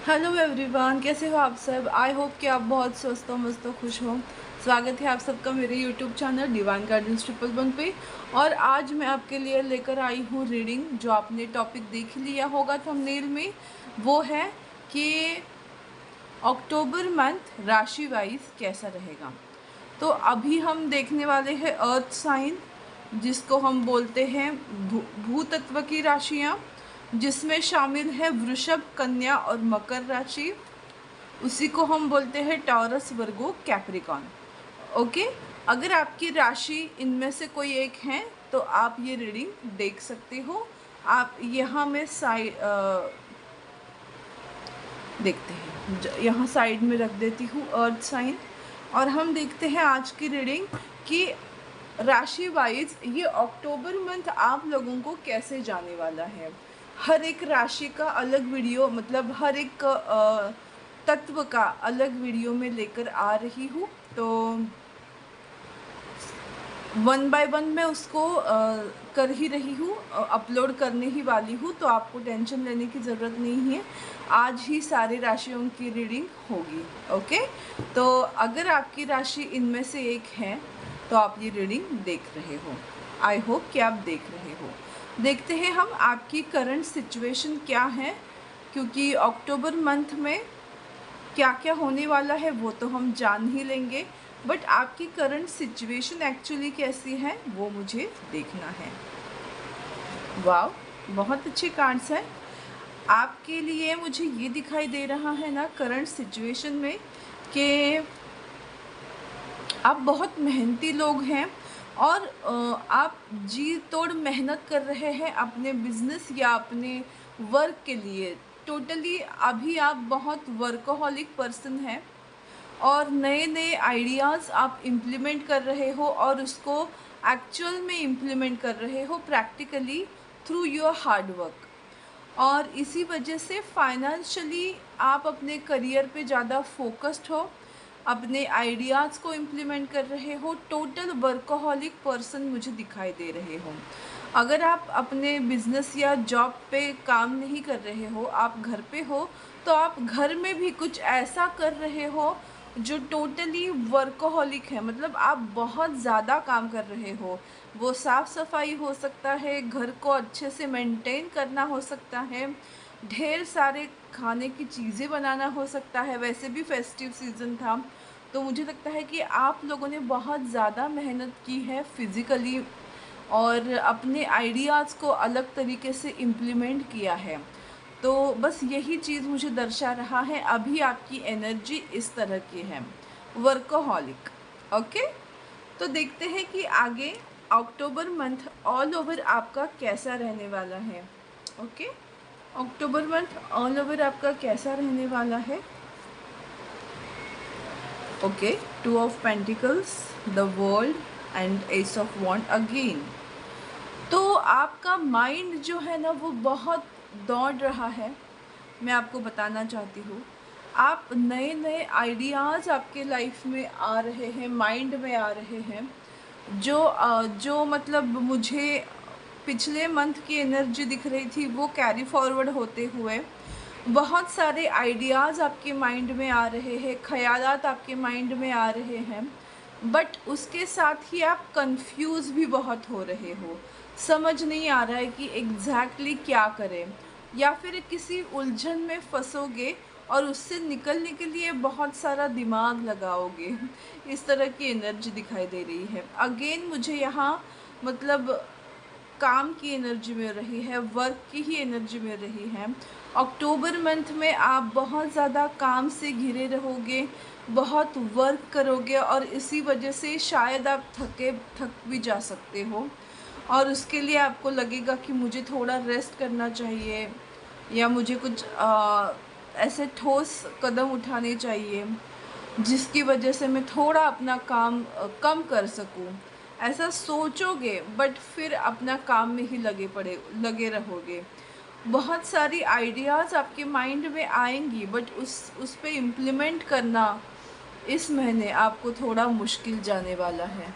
Hello everyone, कैसे हो आप सब। आई होप कि आप बहुत स्वस्थ हो, मस्त हो, खुश हो। स्वागत है आप सबका मेरे यूट्यूब चैनल डिवाइन गार्डन्स 111 पे। और आज मैं आपके लिए लेकर आई हूँ रीडिंग। जो आपने टॉपिक देख लिया होगा थंबनेल में, वो है कि अक्टूबर मंथ राशि वाइज कैसा रहेगा। तो अभी हम देखने वाले हैं अर्थ साइन, जिसको हम बोलते हैं भूतत्व की राशियाँ, जिसमें शामिल है वृषभ, कन्या और मकर राशि। उसी को हम बोलते हैं टॉरस, वर्गो, कैप्रिकॉन। ओके। अगर आपकी राशि इनमें से कोई एक है तो आप ये रीडिंग देख सकते हो। आप यहाँ में देखते हैं, यहाँ साइड में रख देती हूँ अर्थ साइन। और हम देखते हैं आज की रीडिंग कि राशि वाइज ये अक्टूबर मंथ आप लोगों को कैसे जाने वाला है। हर एक राशि का अलग वीडियो, मतलब हर एक तत्व का अलग वीडियो में लेकर आ रही हूँ। तो वन बाय वन मैं उसको कर ही रही हूँ, अपलोड करने ही वाली हूँ। तो आपको टेंशन लेने की ज़रूरत नहीं है, आज ही सारे राशियों की रीडिंग होगी। ओके। तो अगर आपकी राशि इनमें से एक है तो आप ये रीडिंग देख रहे हो। आई होप कि आप देख रहे हो। देखते हैं हम आपकी करंट सिचुएशन क्या है, क्योंकि अक्टूबर मंथ में क्या क्या होने वाला है वो तो हम जान ही लेंगे, बट आपकी करंट सिचुएशन एक्चुअली कैसी है वो मुझे देखना है। वाह, बहुत अच्छे कार्ड्स हैं आपके लिए। मुझे ये दिखाई दे रहा है ना करंट सिचुएशन में कि आप बहुत मेहनती लोग हैं और आप जी तोड़ मेहनत कर रहे हैं अपने बिजनेस या अपने वर्क के लिए। टोटली अभी आप बहुत वर्कोहॉलिक पर्सन हैं और नए नए आइडियाज़ आप इम्प्लीमेंट कर रहे हो और उसको एक्चुअल में इम्प्लीमेंट कर रहे हो practically through your hard work. और इसी वजह से फाइनेंशियली आप अपने करियर पे ज़्यादा फोकस्ड हो, अपने आइडियाज़ को इम्प्लीमेंट कर रहे हो। टोटल वर्कोहॉलिक पर्सन मुझे दिखाई दे रहे हो। अगर आप अपने बिजनेस या जॉब पे काम नहीं कर रहे हो, आप घर पे हो, तो आप घर में भी कुछ ऐसा कर रहे हो जो टोटली वर्कोहॉलिक है। मतलब आप बहुत ज़्यादा काम कर रहे हो। वो साफ़ सफाई हो सकता है, घर को अच्छे से मेंटेन करना हो सकता है, ढेर सारे खाने की चीज़ें बनाना हो सकता है। वैसे भी फेस्टिव सीज़न था, तो मुझे लगता है कि आप लोगों ने बहुत ज़्यादा मेहनत की है फिज़िकली और अपने आइडियाज़ को अलग तरीके से इम्प्लीमेंट किया है। तो बस यही चीज़ मुझे दर्शा रहा है। अभी आपकी एनर्जी इस तरह की है, वर्कोहॉलिक। ओके। तो देखते हैं कि आगे अक्टूबर मंथ ऑल ओवर आपका कैसा रहने वाला है। Okay. October month all over आपका कैसा रहने वाला है। Okay. Two of pentacles, the world and ace of wands again. तो आपका माइंड जो है ना वो बहुत दौड़ रहा है। मैं आपको बताना चाहती हूँ, आप नए नए आइडियाज़ आपके लाइफ में आ रहे हैं, माइंड में आ रहे हैं, जो मतलब मुझे पिछले मंथ की एनर्जी दिख रही थी वो कैरी फॉरवर्ड होते हुए बहुत सारे आइडियाज़ आपके माइंड में आ रहे हैं, ख़यालात आपके माइंड में आ रहे हैं। बट उसके साथ ही आप कंफ्यूज भी बहुत हो रहे हो, समझ नहीं आ रहा है कि एग्जैक्टली क्या करें, या फिर किसी उलझन में फंसोगे और उससे निकलने के लिए बहुत सारा दिमाग लगाओगे। इस तरह की एनर्जी दिखाई दे रही है। अगेन मुझे यहाँ मतलब काम की एनर्जी मिल रही है, वर्क की ही एनर्जी मिल रही है। अक्टूबर मंथ में आप बहुत ज़्यादा काम से घिरे रहोगे, बहुत वर्क करोगे और इसी वजह से शायद आप थक भी जा सकते हो और उसके लिए आपको लगेगा कि मुझे थोड़ा रेस्ट करना चाहिए या मुझे कुछ ऐसे ठोस कदम उठाने चाहिए जिसकी वजह से मैं थोड़ा अपना काम कम कर सकूं। ऐसा सोचोगे बट फिर अपना काम में ही लगे रहोगे। बहुत सारी आइडियाज़ आपके माइंड में आएंगी बट उस पे इम्प्लीमेंट करना इस महीने आपको थोड़ा मुश्किल जाने वाला है।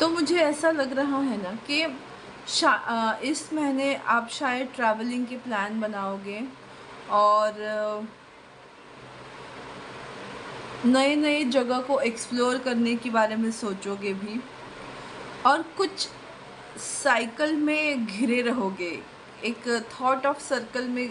तो मुझे ऐसा लग रहा है ना कि इस महीने आप शायद ट्रैवलिंग के प्लान बनाओगे और नए नए जगह को एक्सप्लोर करने के बारे में सोचोगे भी, और कुछ साइकिल में घिरे रहोगे, एक थॉट ऑफ सर्कल में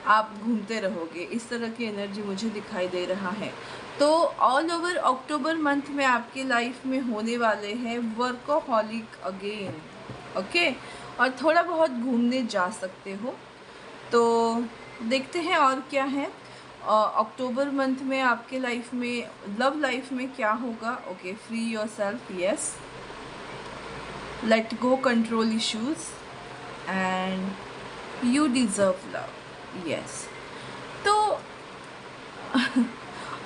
आप घूमते रहोगे। इस तरह की एनर्जी मुझे दिखाई दे रहा है। तो ऑल ओवर अक्टूबर मंथ में आपकी लाइफ में होने वाले हैं वर्कोहॉलिक अगेन, ओके। और थोड़ा बहुत घूमने जा सकते हो। तो देखते हैं और क्या है अक्टूबर मंथ में आपके लाइफ में, लव लाइफ में क्या होगा। Okay, free your self, yes, let go control issues and you deserve love, yes। तो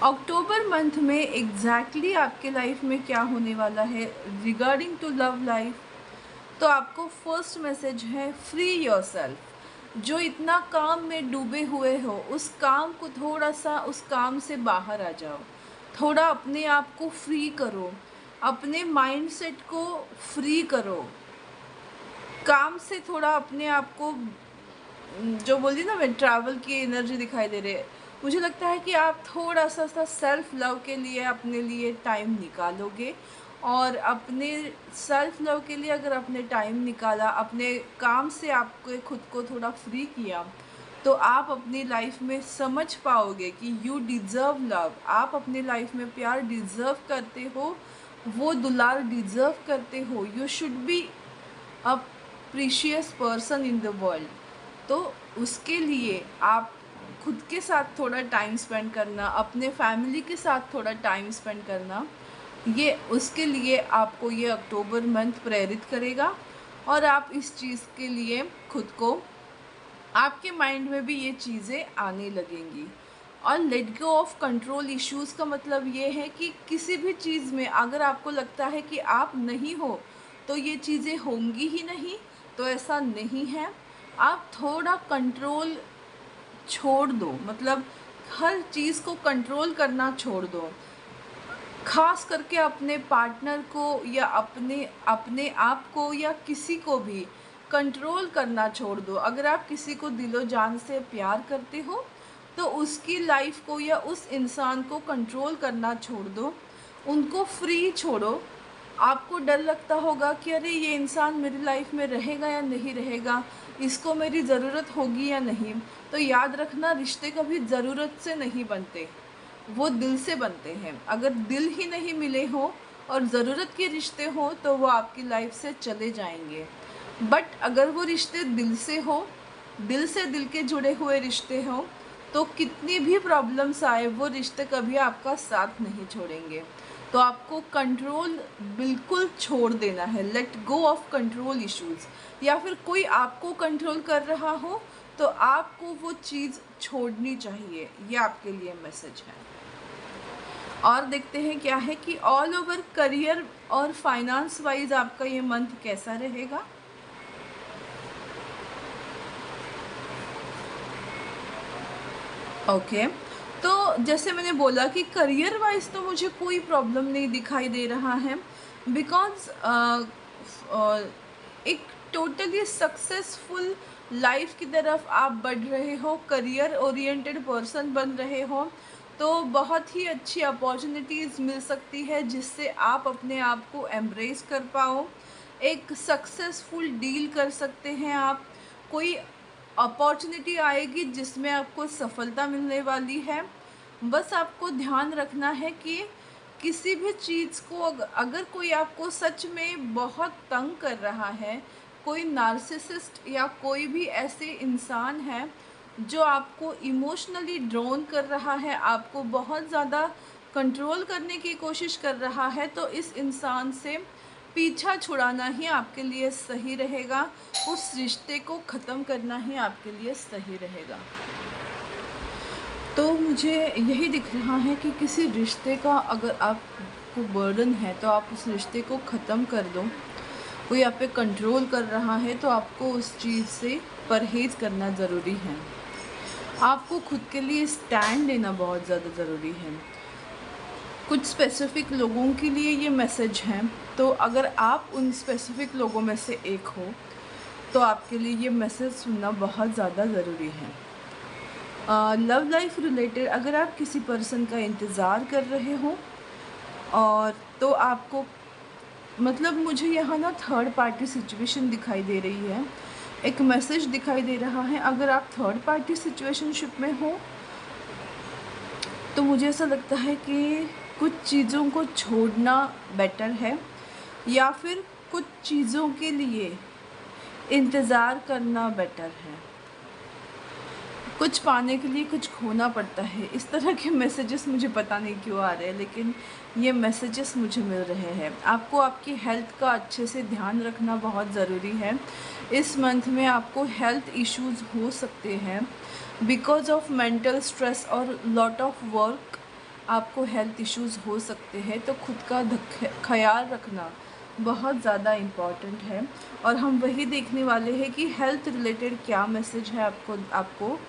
अक्टूबर मंथ में एग्जैक्टली आपके लाइफ में क्या होने वाला है रिगार्डिंग टू लव लाइफ। तो आपको फर्स्ट मैसेज है फ्री योरसेल्फ। जो इतना काम में डूबे हुए हो, उस काम को थोड़ा सा, उस काम से बाहर आ जाओ, थोड़ा अपने आप को फ्री करो, अपने माइंडसेट को फ्री करो, काम से थोड़ा अपने आप को, जो बोली ना मैं, ट्रैवल की एनर्जी दिखाई दे रही है। मुझे लगता है कि आप थोड़ा सा सेल्फ लव के लिए अपने लिए टाइम निकालोगे, और अपने सेल्फ लव के लिए अगर आपने टाइम निकाला, अपने काम से आपको खुद को थोड़ा फ्री किया, तो आप अपनी लाइफ में समझ पाओगे कि यू डिज़र्व लव। आप अपनी लाइफ में प्यार डिज़र्व करते हो, वो दुलार डिज़र्व करते हो। You should be a precious person in the world. तो उसके लिए आप खुद के साथ थोड़ा टाइम स्पेंड करना, अपने फैमिली के साथ थोड़ा टाइम स्पेंड करना, ये उसके लिए आपको ये अक्टूबर मंथ प्रेरित करेगा। और आप इस चीज़ के लिए खुद को, आपके माइंड में भी ये चीज़ें आने लगेंगी। और let go of control issues का मतलब ये है कि किसी भी चीज़ में अगर आपको लगता है कि आप नहीं हो तो ये चीज़ें होंगी ही नहीं, तो ऐसा नहीं है। आप थोड़ा कंट्रोल छोड़ दो, मतलब हर चीज़ को कंट्रोल करना छोड़ दो। ख़ास करके अपने पार्टनर को या अपने आप को या किसी को भी कंट्रोल करना छोड़ दो। अगर आप किसी को दिलो जान से प्यार करते हो तो उसकी लाइफ को या उस इंसान को कंट्रोल करना छोड़ दो, उनको फ्री छोड़ो। आपको डर लगता होगा कि अरे ये इंसान मेरी लाइफ में रहेगा या नहीं रहेगा, इसको मेरी ज़रूरत होगी या नहीं। तो याद रखना, रिश्ते कभी ज़रूरत से नहीं बनते, वो दिल से बनते हैं। अगर दिल ही नहीं मिले हो और ज़रूरत के रिश्ते हो तो वो आपकी लाइफ से चले जाएंगे। बट अगर वो रिश्ते दिल से हो, दिल से दिल के जुड़े हुए रिश्ते हो, तो कितनी भी प्रॉब्लम्स आए वो रिश्ते कभी आपका साथ नहीं छोड़ेंगे। तो आपको कंट्रोल बिल्कुल छोड़ देना है, let go of control issues. या फिर कोई आपको कंट्रोल कर रहा हो तो आपको वो चीज़ छोड़नी चाहिए। ये आपके लिए मैसेज है। और देखते हैं क्या है कि ऑल ओवर करियर और फाइनेंस वाइज आपका ये मंथ कैसा रहेगा। ओके, तो जैसे मैंने बोला कि करियर वाइज तो मुझे कोई प्रॉब्लम नहीं दिखाई दे रहा है, बिकॉज़ एक टोटली सक्सेसफुल लाइफ की तरफ आप बढ़ रहे हो, करियर ओरिएंटेड पर्सन बन रहे हो। तो बहुत ही अच्छी अपॉर्चुनिटीज़ मिल सकती है जिससे आप अपने आप को एम्ब्रेस कर पाओ। एक सक्सेसफुल डील कर सकते हैं आप। कोई अपॉर्चुनिटी आएगी जिसमें आपको सफलता मिलने वाली है। बस आपको ध्यान रखना है कि किसी भी चीज़ को अगर कोई आपको सच में बहुत तंग कर रहा है, कोई नार्सिसिस्ट या कोई भी ऐसे इंसान है जो आपको इमोशनली ड्रोन कर रहा है, आपको बहुत ज़्यादा कंट्रोल करने की कोशिश कर रहा है, तो इस इंसान से पीछा छुड़ाना ही आपके लिए सही रहेगा। उस रिश्ते को ख़त्म करना ही आपके लिए सही रहेगा। तो मुझे यही दिख रहा है कि किसी रिश्ते का अगर आपको बर्डन है तो आप उस रिश्ते को ख़त्म कर दो। कोई आप पे कंट्रोल कर रहा है तो आपको उस चीज़ से परहेज़ करना ज़रूरी है। आपको खुद के लिए स्टैंड लेना बहुत ज़्यादा ज़रूरी है। कुछ स्पेसिफ़िक लोगों के लिए ये मैसेज है, तो अगर आप उन स्पेसिफ़िक लोगों में से एक हो तो आपके लिए ये मैसेज सुनना बहुत ज़्यादा ज़रूरी है। लव लाइफ रिलेटेड अगर आप किसी पर्सन का इंतज़ार कर रहे हो और तो आपको मतलब मुझे यहाँ ना थर्ड पार्टी सिचुएशन दिखाई दे रही है, एक मैसेज दिखाई दे रहा है। अगर आप थर्ड पार्टी सिचुएशनशिप में हो तो मुझे ऐसा लगता है कि कुछ चीज़ों को छोड़ना बेटर है, या फिर कुछ चीज़ों के लिए इंतज़ार करना बेटर है। कुछ पाने के लिए कुछ खोना पड़ता है। इस तरह के मैसेजेस मुझे पता नहीं क्यों आ रहे हैं, लेकिन ये मैसेजेस मुझे मिल रहे हैं। आपको आपकी हेल्थ का अच्छे से ध्यान रखना बहुत ज़रूरी है। इस मंथ में आपको हेल्थ इश्यूज़ हो सकते हैं बिकॉज ऑफ मेंटल स्ट्रेस और लॉट ऑफ वर्क। आपको हेल्थ इश्यूज़ हो सकते हैं, तो खुद का ख्याल रखना बहुत ज़्यादा इम्पॉर्टेंट है। और हम वही देखने वाले हैं कि हेल्थ रिलेटेड क्या मैसेज है आपको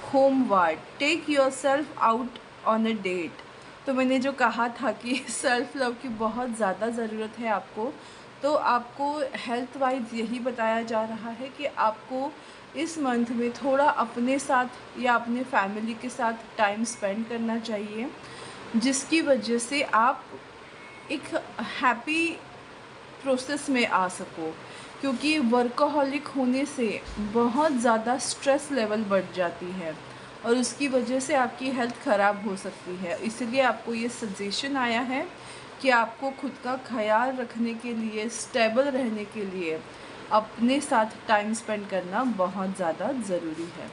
होमवर्ड। Take yourself out on a date. तो मैंने जो कहा था कि सेल्फ लव की बहुत ज़्यादा ज़रूरत है आपको, तो आपको हेल्थ वाइज यही बताया जा रहा है कि आपको इस मंथ में थोड़ा अपने साथ या अपने फैमिली के साथ टाइम स्पेंड करना चाहिए, जिसकी वजह से आप एक हैप्पी प्रोसेस में आ सको। क्योंकि वर्कोहॉलिक होने से बहुत ज़्यादा स्ट्रेस लेवल बढ़ जाती है और उसकी वजह से आपकी हेल्थ ख़राब हो सकती है। इसलिए आपको ये सजेशन आया है कि आपको खुद का ख्याल रखने के लिए, स्टेबल रहने के लिए अपने साथ टाइम स्पेंड करना बहुत ज़्यादा ज़रूरी है।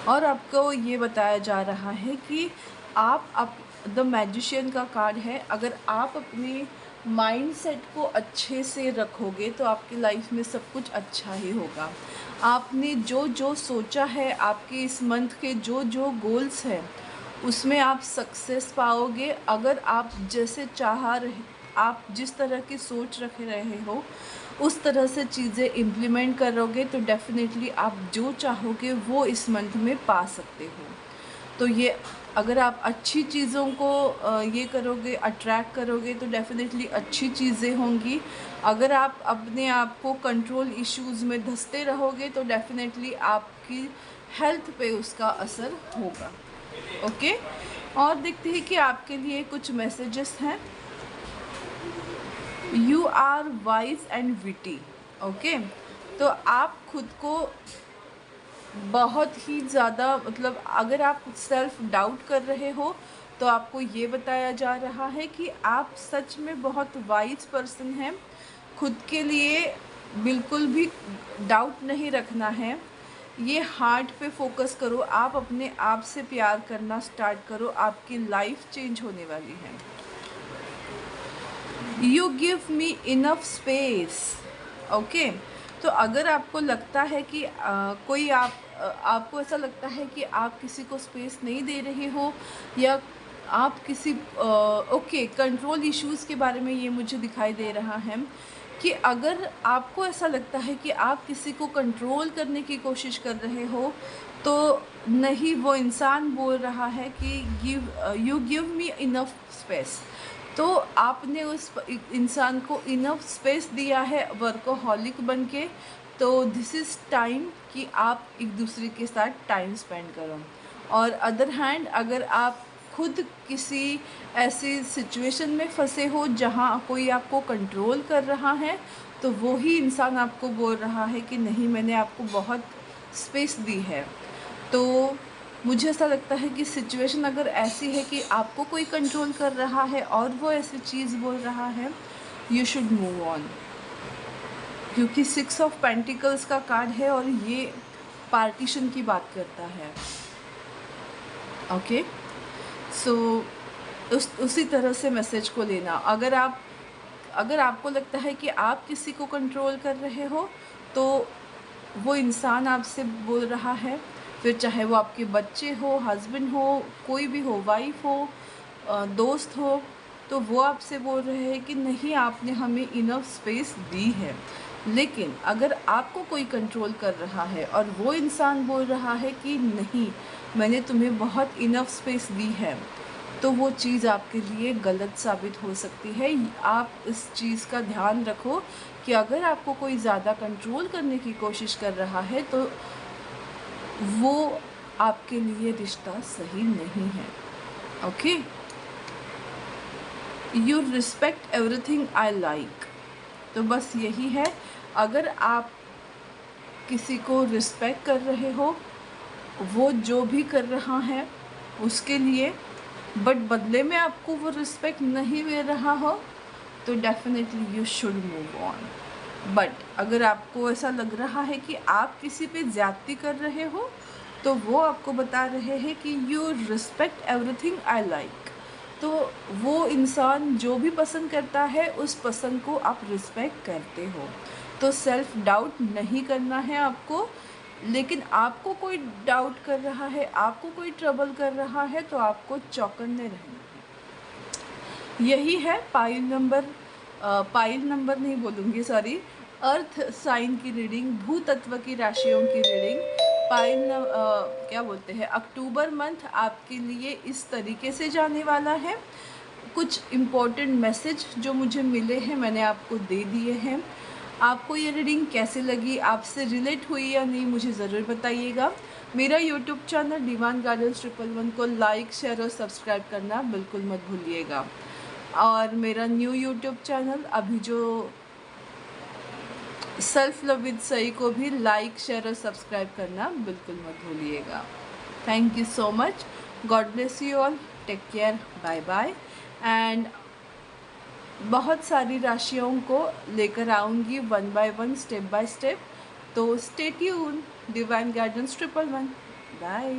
और आपको ये बताया जा रहा है कि आप द मैजिशियन का कार्ड है, अगर आप अपने माइंडसेट को अच्छे से रखोगे तो आपकी लाइफ में सब कुछ अच्छा ही होगा। आपने जो जो सोचा है, आपके इस मंथ के जो जो गोल्स हैं उसमें आप सक्सेस पाओगे। अगर आप जैसे चाह रहे, आप जिस तरह की सोच रखे रहे हो उस तरह से चीज़ें इम्प्लीमेंट करोगे तो डेफ़िनेटली आप जो चाहोगे वो इस मंथ में पा सकते हो। तो ये अगर आप अच्छी चीज़ों को ये करोगे, अट्रैक्ट करोगे, तो डेफ़िनेटली अच्छी चीज़ें होंगी। अगर आप अपने आप को कंट्रोल इश्यूज़ में धंसते रहोगे तो डेफ़िनेटली आपकी हेल्थ पे उसका असर होगा। ओके, और देखते हैं कि आपके लिए कुछ मैसेजेस हैं। You are wise and witty. Okay, तो आप खुद को बहुत ही ज़्यादा मतलब अगर आप सेल्फ डाउट कर रहे हो तो आपको ये बताया जा रहा है कि आप सच में बहुत वाइज पर्सन हैं। खुद के लिए बिल्कुल भी डाउट नहीं रखना है। ये हार्ट पे फोकस करो, आप अपने आप से प्यार करना स्टार्ट करो, आपकी लाइफ चेंज होने वाली है। You give me enough space. Okay, तो अगर आपको लगता है कि आपको ऐसा लगता है कि आप किसी को स्पेस नहीं दे रहे हो या आप किसी कंट्रोल इश्यूज़ के बारे में ये मुझे दिखाई दे रहा है कि अगर आपको ऐसा लगता है कि आप किसी को कंट्रोल करने की कोशिश कर रहे हो तो नहीं, वो इंसान बोल रहा है कि you give me enough space. तो आपने उस इंसान को इनफ स्पेस दिया है वर्कोहॉलिक बन के, तो दिस इज़ टाइम कि आप एक दूसरे के साथ टाइम स्पेंड करो। और अदर हैंड अगर आप खुद किसी ऐसी सिचुएशन में फंसे हो जहाँ कोई आपको कंट्रोल कर रहा है, तो वो ही इंसान आपको बोल रहा है कि नहीं, मैंने आपको बहुत स्पेस दी है। तो मुझे ऐसा लगता है कि सिचुएशन अगर ऐसी है कि आपको कोई कंट्रोल कर रहा है और वो ऐसी चीज़ बोल रहा है, यू शुड मूव ऑन। क्योंकि 6 ऑफ पेंटिकल्स का कार्ड है और ये पार्टीशन की बात करता है। ओके, सो उसी तरह से मैसेज को लेना। अगर आपको लगता है कि आप किसी को कंट्रोल कर रहे हो तो वो इंसान आपसे बोल रहा है, फिर चाहे वो आपके बच्चे हो, हस्बैंड हो, कोई भी हो, वाइफ हो, दोस्त हो, तो वो आपसे बोल रहे हैं कि नहीं, आपने हमें इनफ स्पेस दी है। लेकिन अगर आपको कोई कंट्रोल कर रहा है और वो इंसान बोल रहा है कि नहीं, मैंने तुम्हें बहुत इनफ स्पेस दी है, तो वो चीज़ आपके लिए गलत साबित हो सकती है। आप इस चीज़ का ध्यान रखो कि अगर आपको कोई ज़्यादा कंट्रोल करने की कोशिश कर रहा है तो वो आपके लिए रिश्ता सही नहीं है। Okay, you respect everything I like. तो बस यही है, अगर आप किसी को रिस्पेक्ट कर रहे हो, वो जो भी कर रहा है उसके लिए, बट बदले में आपको वो रिस्पेक्ट नहीं मिल रहा हो, तो definitely you should move on. But अगर आपको ऐसा लग रहा है कि आप किसी पे ज़्यादती कर रहे हो, तो वो आपको बता रहे हैं कि you respect everything I like. तो वो इंसान जो भी पसंद करता है उस पसंद को आप रिस्पेक्ट करते हो। तो सेल्फ डाउट नहीं करना है आपको। लेकिन आपको कोई डाउट कर रहा है, आपको कोई ट्रबल कर रहा है, तो आपको चौकन्ने रहना है। यही है पाइल नंबर नहीं बोलूँगी, सॉरी, अर्थ साइन की रीडिंग, भूतत्व की राशियों की रीडिंग। क्या बोलते हैं, अक्टूबर मंथ आपके लिए इस तरीके से जाने वाला है। कुछ इम्पोर्टेंट मैसेज जो मुझे मिले हैं मैंने आपको दे दिए हैं। आपको ये रीडिंग कैसे लगी, आपसे रिलेट हुई या नहीं, मुझे ज़रूर बताइएगा। मेरा यूट्यूब चैनल डिवाइन गाइडेंस 111 को लाइक, शेयर और सब्सक्राइब करना बिल्कुल मत भूलिएगा। और मेरा न्यू यूट्यूब चैनल अभी जो सेल्फ लव विद सई को भी लाइक, शेयर और सब्सक्राइब करना बिल्कुल मत भूलिएगा। Thank you so much. God bless you all. Take care. Bye bye. And बहुत सारी राशियों को लेकर आऊँगी one by one, step by step. तो stay tune. Divine guidance 111। Bye.